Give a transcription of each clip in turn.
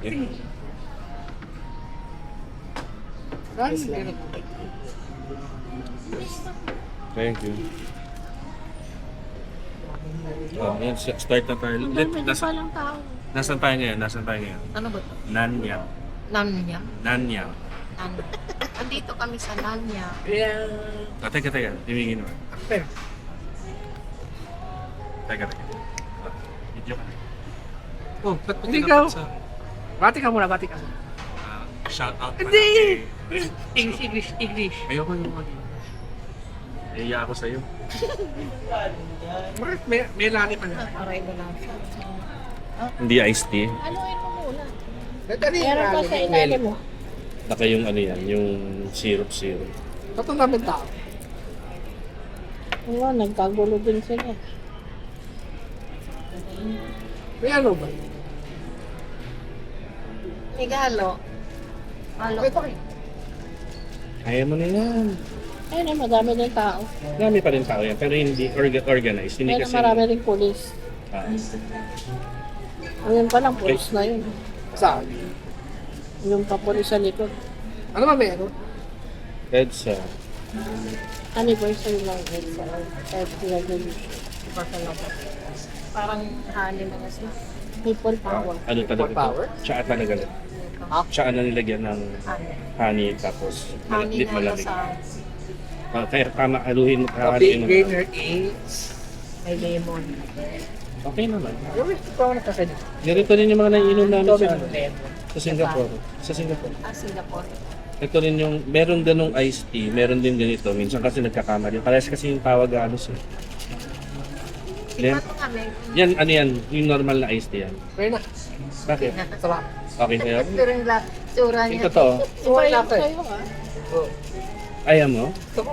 Thank you. Yan, start na tayo. Walang tao. Nasaan tayo ngayon? Nasaan tayo ngayon? Ano ba ito? Nanyang. Nanya? Nanyang. Andito kami sa Nanya. Teka. Tingin mo. Teka. Video ka. Oh, hindi ka. Bati ka muna. Shout out. Hindi! English. Ayoko yung mag Iya ako sa'yo. Bakit may lani pa na? Aray mo lang. Hindi iced tea. Aluin mo muna. Dali, Meron pa sa ilalim mo. Naka yung ano yan, yung syrup. Tatong namin tao. Oo, nagkagulo din sila. May ano ba? Igalo. Halo. Ito kayo. Kaya mo na yan. Ayun, madami din tao. Dami pa rin tao yan, pero hindi organized. Hindi Ayun, kasi... marami rin pulis. Ayun pa lang, pulis na yun. Saan? Yung pa pulis sa likod. Ano ba may ano? EDSA. Anniversary lang yun sa revolution. Parang honey na kasi. People power. Ano talaga Power? ito? Tsaa talaga. Tsaa na nilagyan ng honey tapos Honey na malamig. sa Kaya tama, haluin mo. Big haluin mo. gainer is... may lemon. Okay naman. Yung gusto ko na kasi dito. Ganito rin yung mga naiinom namin Ito sa, yung lemon. sa Singapore. Sa Singapore. Singapore. Ito rin yung, meron ganong iced tea, meron din ganito. Minsan kasi nagkakamali. Parehas kasi yung tawag alos eh. Iba ito kami. Yan, ano yan? Yung normal na iced tea yan. Pwede na. Bakit? Sarap. Okay sa'yo? Pero yung tsura Yung niya. totoo. Iba yung sa'yo ah. Oh. Ayaw mo? Ito ko.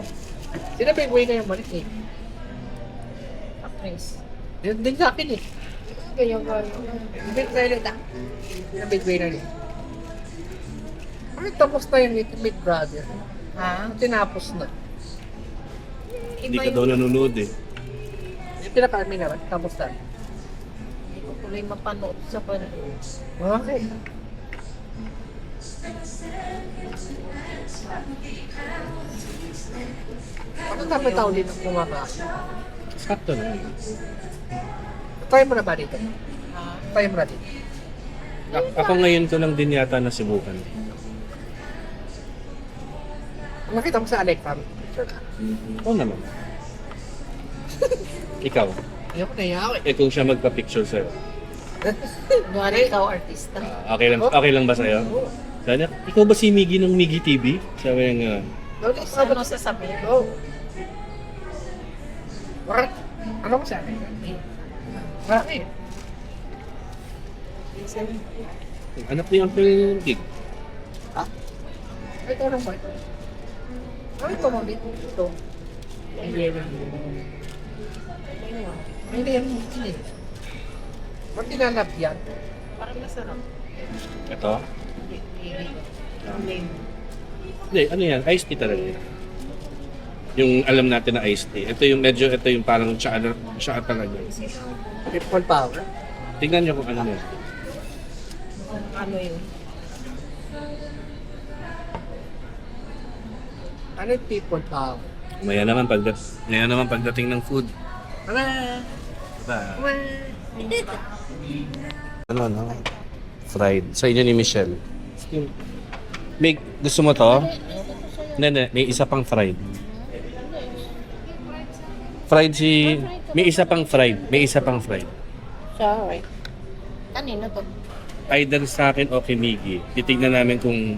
Sino ba yung way na yung malit eh? Chris. Yun din sa akin eh. Kaya ba? Big winner na. Yung big winner niya. Ay, tapos na yung Big Brother. Ha? Tinapos na. Hindi ka daw nanonood eh. Yung pinaka-army naman, tapos na. Hindi ko tuloy mapanood sa panood. Okay. Ano dapat tao dito kumakain? Sakto na. Try mo na ba dito? Ha? Try mo na dito. Ako ngayon ko lang din yata nasubukan. Nakita mo sa Alec Farm. Sure ka. Oo naman. Ikaw, Ayoko na yaw eh. kung siya magpa-picture sa'yo. Kunwari ikaw artista. Okay lang ba sa'yo? Danya, ikaw ba si Miggy ng Miggy TV? Sabi niya, Ano sasabihin? Oh. Bakit? Ano ko sabi? Bakit? anak ni Uncle Gig. Ha? Ay, ito lang ba? Ano ito mo dito? Ito. Hindi yan. Hindi. Ba't tinanap yan? Parang masarap. Ito? Hindi. Hindi, ano yan? Iced tea talaga yan. Yung alam natin na iced tea. Ito yung parang tsaa talaga. People power. Tingnan niyo kung ano yan. Ano yun? Ano yung people power? Maya naman pagdating ng food. Diba? Ano? Fried. Sa inyo ni Michelle. May gusto mo to? Hindi. May isa pang fried. May isa pang fried. Sorry. Kanino to? Either sa akin o kay Miggy. Titignan namin kung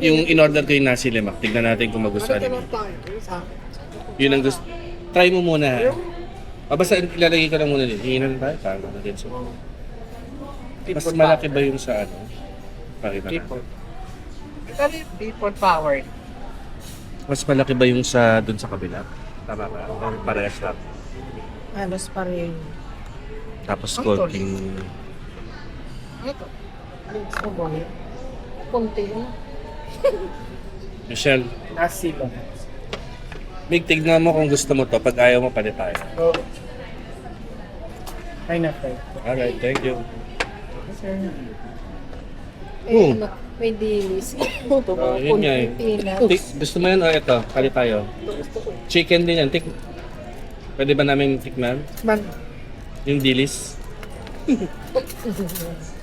yung in-order ko yung nasi lemak. Tignan natin kung magustuhan Ano niyo. tayo? Sa akin. Yun ang gusto. Try mo muna. Basta ilalagay ko lang muna din. Hingin na tayo. Tago na din. So, mas People malaki power. ba yung sa ano? Pakita People. natin. Ito yung people power. Mas malaki ba yung sa dun sa kabila? Tama ba? O parehas lang. Halos pa rin. Tapos Ang konting... Ano ito? Gusto mo. Kunti na. Michelle, Nasi lang. Mig, tignan mo kung gusto mo to. Pag ayaw mo, palit tayo. So, ay na tayo. Alright, thank you. Sir. Oo. May dilis. Yun nga eh. Pilipinas. Gusto mo yan o ito? Kali tayo. Gusto ko. Chicken din yan. Pwede ba namin tikman? Man, Yung dilis?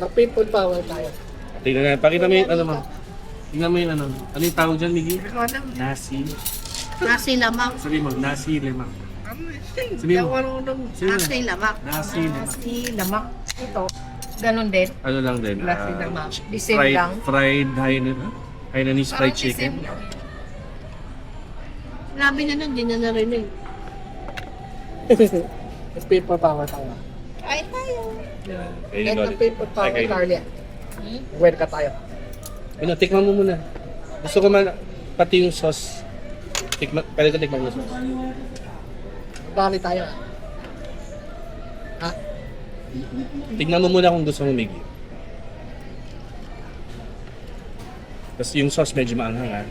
na-people power tayo. Tingnan na. Pakita mo yung ano mo. Tingnan mo yung ano. Ano yung tawag dyan, Miggy? Nasi. Nasi lamang. Sabi mo, nasi lemang. Sabi mo. Nasi lamang. Nasi lemang. Nasi lamang. Ito. Ganon din. Ano lang din? Nasi lamang. The same fried, lang. fried Hainanese fried chicken. Grabe na nun, di na narinig. Na-people power tayo. Ay, tayo. Ayun And ulit. na-people power Okay. Carly. Where ka tayo? Ano, tikman mo muna. Gusto ko man, pati yung sauce. Pwede ko tikman yung sauce. Dali tayo. Ha? Tignan mo muna kung gusto mo, Miggy. Tapos yung sauce medyo maanghang, ha?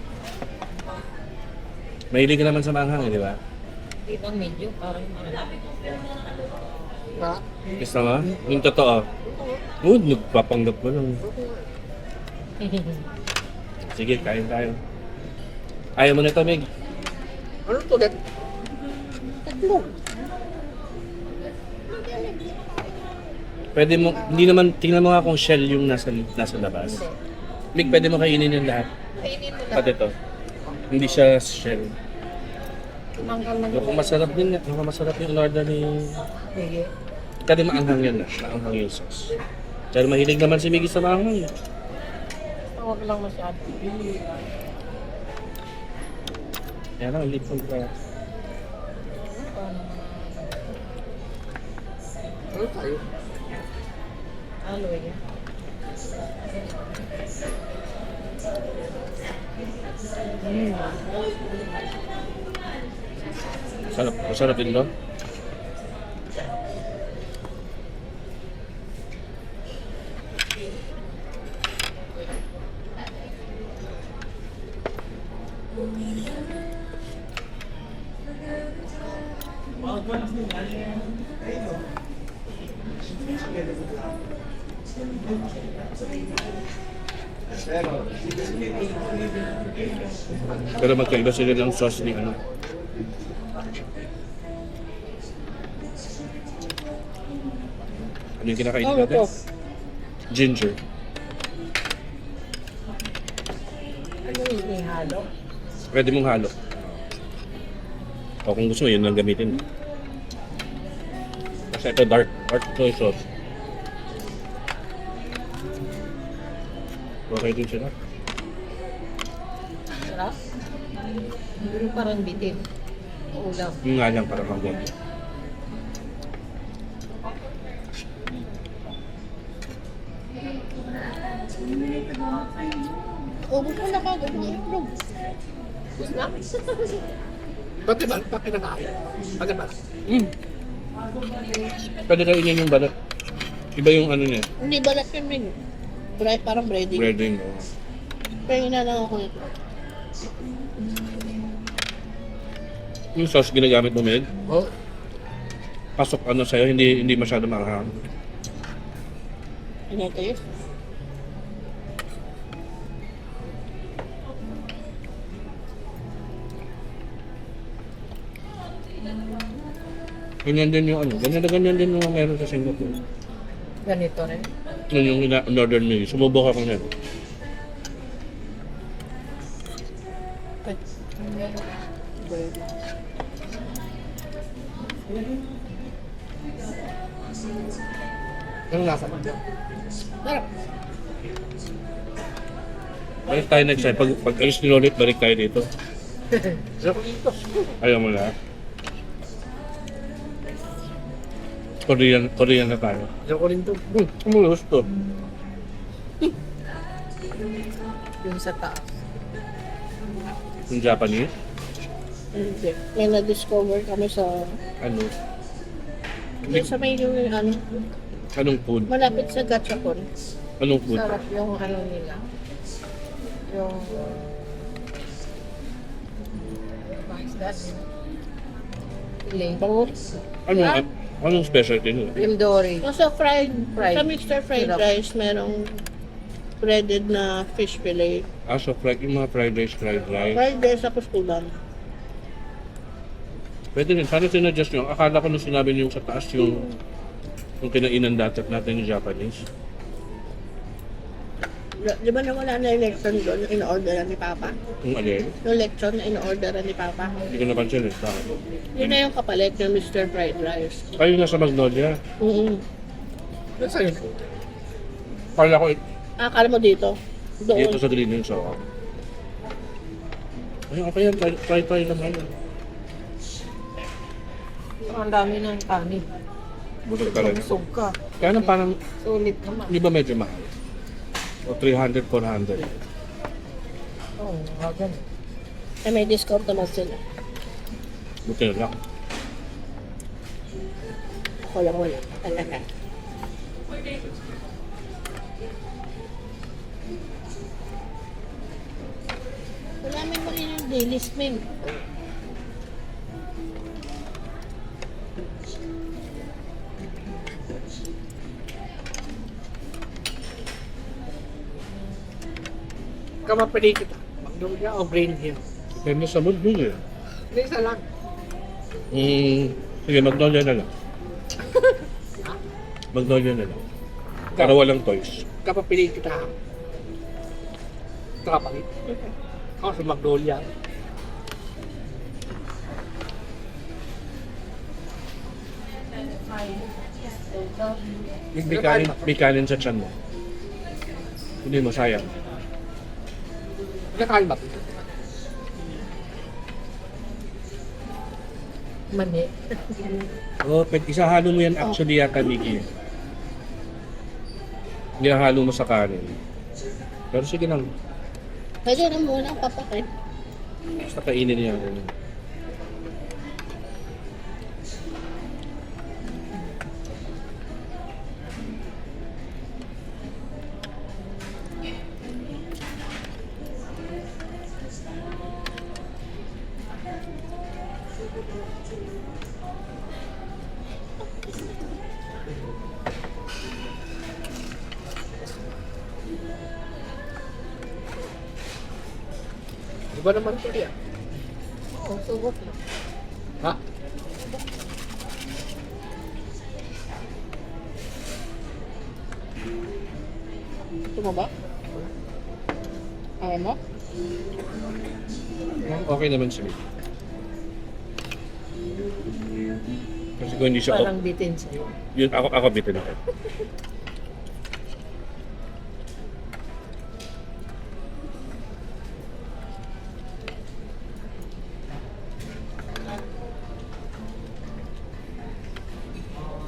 Mahilig ka naman sa maanghang, di ba? Di ba medyo parang Ha? Gusto mo? Yung totoo. Oh, nagpapanggap mo lang. Sige, kain tayo. Ayaw mo na ito, Meg. Ano to ulit? Tatlong. Pwede mo, hindi naman, tingnan mo nga kung shell yung nasa labas. Meg, pwede mo kainin yung lahat. kainin mo lang. Pati ito. Hindi siya shell. Manggal lang. Mukhang masarap din. Mukhang masarap yung order ni... Sige. Kasi maanghang yan na. Maanghang yung sauce. Pero mahilig naman si Miggy sa maanghang. Huwag lang masyado. Yan lang, lipon ka. Ano tayo? Ano yun? Sarap. Masarap din doon. Pero magkaiba sila ng sauce ni ano. Ano yung kinakain Ano natin? to? Ginger. Ano yung ihalo? Pwede mong halo. O kung gusto mo, yun lang gamitin. Kasi ito dark soy sauce. Okay din sila. Sarap? Pero parang bitin. Ulam. Yung nga lang para mag-ganda. Ubus mo na kagad ng itlog. Ubus na? Pati ba? Pati na kain. Pati ba? Pwede kainin yung balat. Iba yung ano niya, Hindi balat yun, Min. Parang breading. breading. Oh. Kaya lang ako nito. Yung sauce ginagamit mo, Meg, Oh. pasok ano sa'yo, hindi masyado maanghang. Ano tayo? Ganyan din yung ano, ganyan din yung meron sa Singapore. Ganito rin. Yun yung in-order mo, sumubok ako na. Anong lasa mo? Sarap. Balik tayo next time. Pag alis ni Lolit, balik tayo dito. Sarap dito. Ayaw mo na. Korean na tayo. Sarap ko rin to. Ano gusto? Yung sa taas. Yung Japanese? Hindi. May na-discover kami sa... Ano? Hindi sa may yung ano. Anong food? Malapit sa Gachapon. Anong food? Sarap yung ano nila. Yung... What is that? Piling. Anong specialty nila? Rimdori. Sa fried. Sa mixed fried Sarap. rice, merong breaded na fish fillet. So fried, yung mga fried rice. Fried rice tapos ulam. Pwede rin. Sana sinadjust nyo. Akala ko nung sinabi niyo yung sa taas yung kinainan dati natin yung Japanese. Di ba nawala na yung lechon doon, yung in-orderan ni Papa? Yung alin? Yung lechon na in-orderan ni Papa. Hindi ko napansin eh. Bakit? Yun na yung kapalit ng Mr. Fried Rice. Ay, yung nasa Magnolia. Nasa yun? Kala ko Akala mo dito? Doon. dito sa Green Hills ako. Ay, okay yan. Try naman. Ang dami ng kanin. Busog ka rin. Busog ka. Kaya na parang, Sulit naman. di ba medyo mahal? O 300, 400. Oo, ganun. Eh, may discount naman sila. Buti na lang. Ako lang wala. Talaga. Wala mo rin yung daily spin. Kamapili kita. Magnolia o Green Hill? Depende sa mood mo eh. Hindi, isa lang. Sige, Magnolia na lang. Magnolia na lang. Para walang toys. Kapapili kita. Kapalit. Ako sa Magnolia. May kanin sa tiyan mo. Hindi mo, sayang. Nakain ba? Mani. Isahalo mo yan actually yata, Miki. Ihalo mo sa kanin. Pero sige lang. Pwede na muna papakin. Basta kainin niya. Iba naman ito yan. Oo, subok na. Ha? Ito mo ba? Ayaw mo? Okay naman siya. Kasi kung hindi siya Parang bitin sa'yo. yun, ako bitin ako.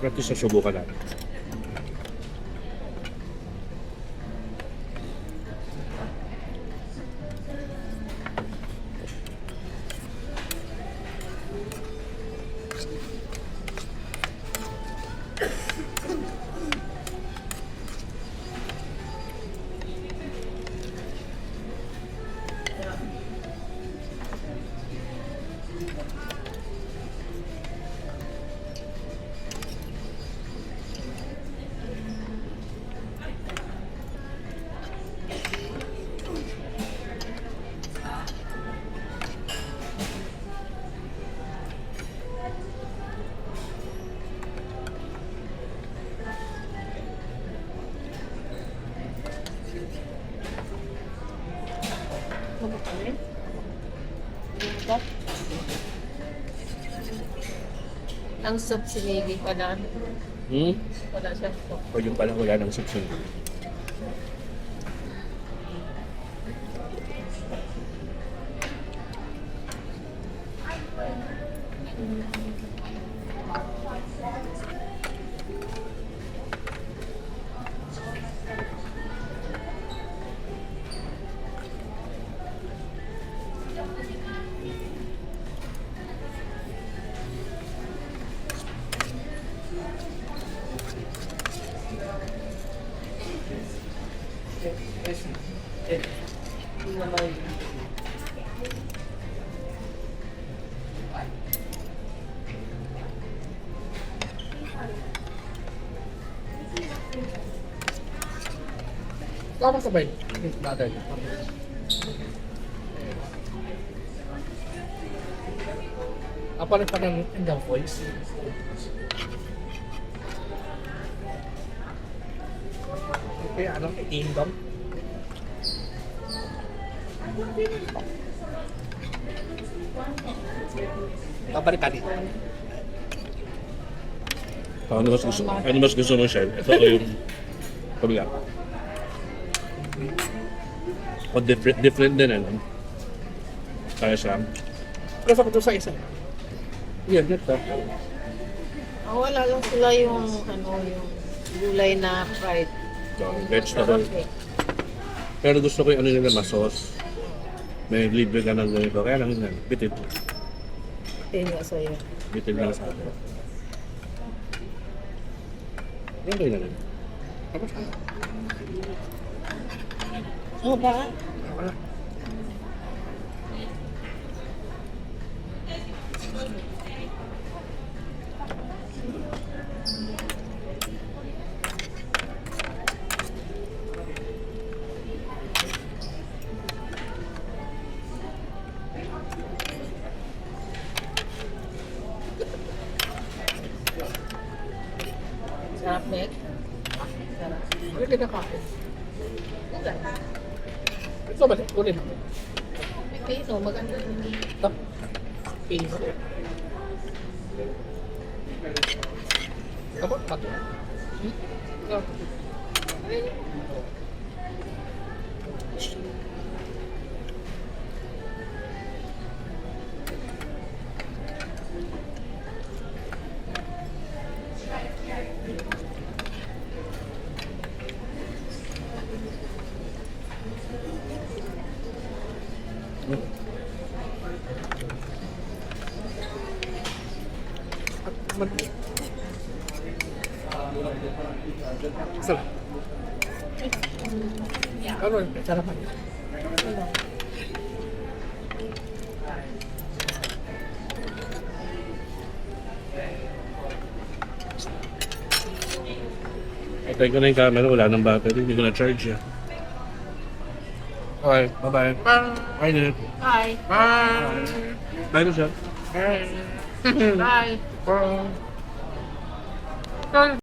Practice sa subukan natin. Mabukain. Ito. Ang soup sinigi pa na. Wala siya. O yung pala wala ng suction. Tama sabay. Butter. Apa rin pa ng hanggang voice? Okay, anong itingdom? Kapag kali. Ano mas gusto mo, Shell? Ito o yung kabila? O different din, ano? Kaya siya. Pero sa sa isa. Yan, ito. Wala lang sila yung yung gulay na fried. Vegetable. Pero gusto ko yung ano nila, masos. May libre ka ng ganito. Kaya lang yun, bitid. Hindi nga sa'yo. Bitid lang sa akin. Okay na rin. Tapos ano? Oo ba? Wala. Sarap, Meg. Sarap. Ano kinakain? Wala. Ito ba? Ulit. May pino, maganda. Ito. Piso. Ako, pato. Ito. Sarap. Ano yun? Sarapan. Patay ko na yung camera, wala nang battery. Hindi ko na-charge yan. Okay, bye-bye. Bye, Ned. Bye. Bye. Bye na siya. Bye. Bye.